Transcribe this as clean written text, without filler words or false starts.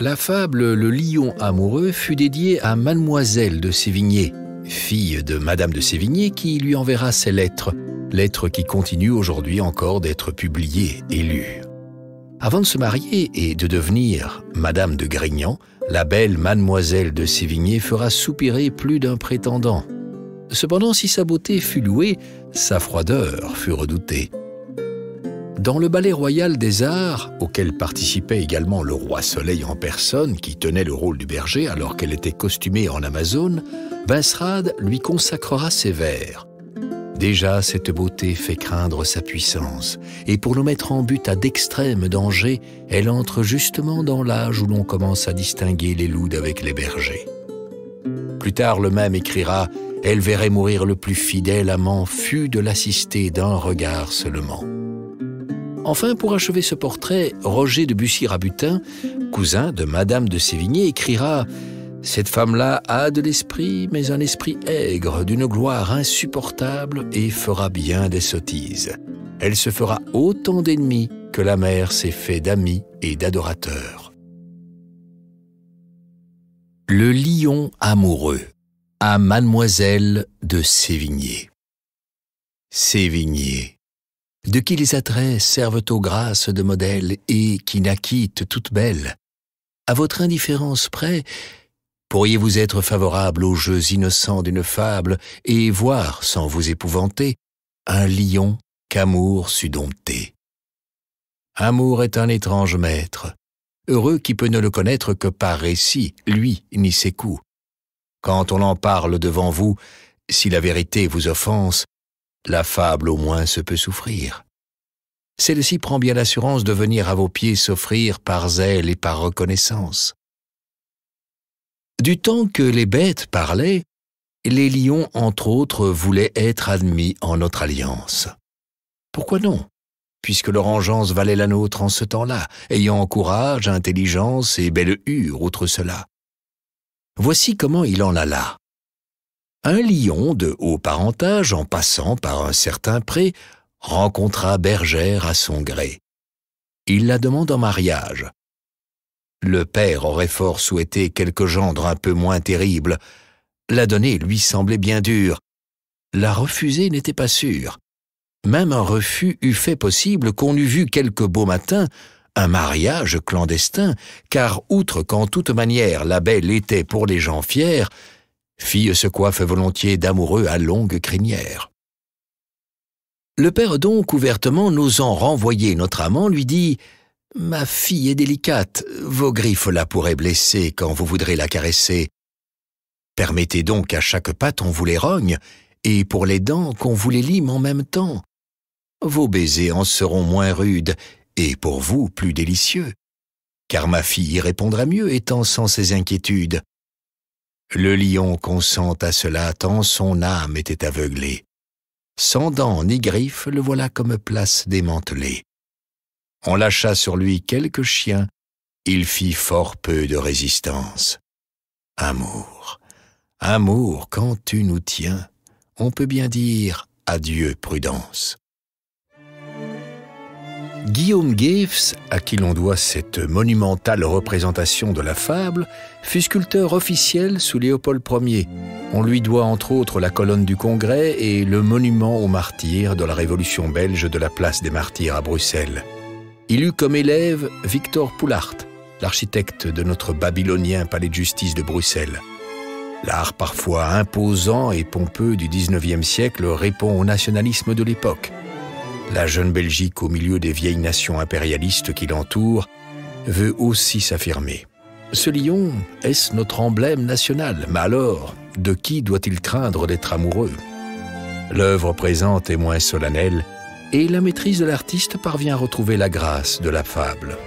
La fable Le lion amoureux fut dédiée à Mademoiselle de Sévigné, fille de Madame de Sévigné qui lui enverra ses lettres, lettres qui continuent aujourd'hui encore d'être publiées et lues. Avant de se marier et de devenir Madame de Grignan, la belle Mademoiselle de Sévigné fera soupirer plus d'un prétendant. Cependant, si sa beauté fut louée, sa froideur fut redoutée. Dans le ballet royal des arts, auquel participait également le roi Soleil en personne, qui tenait le rôle du berger alors qu'elle était costumée en Amazone, Benserade lui consacrera ses vers. Déjà, cette beauté fait craindre sa puissance, et pour nous mettre en but à d'extrêmes dangers, elle entre justement dans l'âge où l'on commence à distinguer les loups d'avec les bergers. Plus tard, le même écrira « Elle verrait mourir le plus fidèle amant, fut de l'assister d'un regard seulement ». Enfin, pour achever ce portrait, Roger de Bussy-Rabutin, cousin de Madame de Sévigné, écrira « Cette femme-là a de l'esprit, mais un esprit aigre, d'une gloire insupportable, et fera bien des sottises. Elle se fera autant d'ennemis que la mère s'est fait d'amis et d'adorateurs. » Le lion amoureux à Mademoiselle de Sévigné. Sévigné, de qui les attraits servent aux grâces de modèles et qui naquîtes toute belle. À votre indifférence près, pourriez-vous être favorable aux jeux innocents d'une fable et voir, sans vous épouvanter, un lion qu'amour sut dompter. Amour est un étrange maître, heureux qui peut ne le connaître que par récit, lui ni ses coups. Quand on en parle devant vous, si la vérité vous offense, la fable au moins se peut souffrir. Celle-ci prend bien l'assurance de venir à vos pieds s'offrir par zèle et par reconnaissance. Du temps que les bêtes parlaient, les lions, entre autres, voulaient être admis en notre alliance. Pourquoi non, puisque leur engeance valait la nôtre en ce temps-là, ayant courage, intelligence et belle hure outre cela. Voici comment il en alla. Un lion de haut parentage, en passant par un certain pré, rencontra bergère à son gré. Il la demande en mariage. Le père aurait fort souhaité quelque gendre un peu moins terrible. La donner lui semblait bien dure. La refuser n'était pas sûr. Même un refus eût fait possible qu'on eût vu quelque beau matin un mariage clandestin, car outre qu'en toute manière la belle était pour les gens fiers, fille se coiffe volontiers d'amoureux à longue crinière. Le père donc, ouvertement n'osant renvoyer notre amant, lui dit « Ma fille est délicate, vos griffes la pourraient blesser quand vous voudrez la caresser. Permettez donc qu'à chaque patte on vous les rogne, et pour les dents qu'on vous les lime en même temps. Vos baisers en seront moins rudes, et pour vous plus délicieux, car ma fille y répondra mieux étant sans ses inquiétudes. » Le lion consent à cela tant son âme était aveuglée. Sans dents ni griffes, le voilà comme place démantelée. On lâcha sur lui quelques chiens, il fit fort peu de résistance. Amour, amour, quand tu nous tiens, on peut bien dire adieu prudence. Guillaume Geefs, à qui l'on doit cette monumentale représentation de la fable, fut sculpteur officiel sous Léopold Ier. On lui doit entre autres la colonne du Congrès et le monument aux martyrs de la Révolution belge de la place des Martyrs à Bruxelles. Il eut comme élève Victor Poulart, l'architecte de notre babylonien palais de justice de Bruxelles. L'art parfois imposant et pompeux du XIXe siècle répond au nationalisme de l'époque. La jeune Belgique, au milieu des vieilles nations impérialistes qui l'entourent, veut aussi s'affirmer. Ce lion, est-ce notre emblème national? Mais alors, de qui doit-il craindre d'être amoureux? L'œuvre présente est moins solennelle, et la maîtrise de l'artiste parvient à retrouver la grâce de la fable.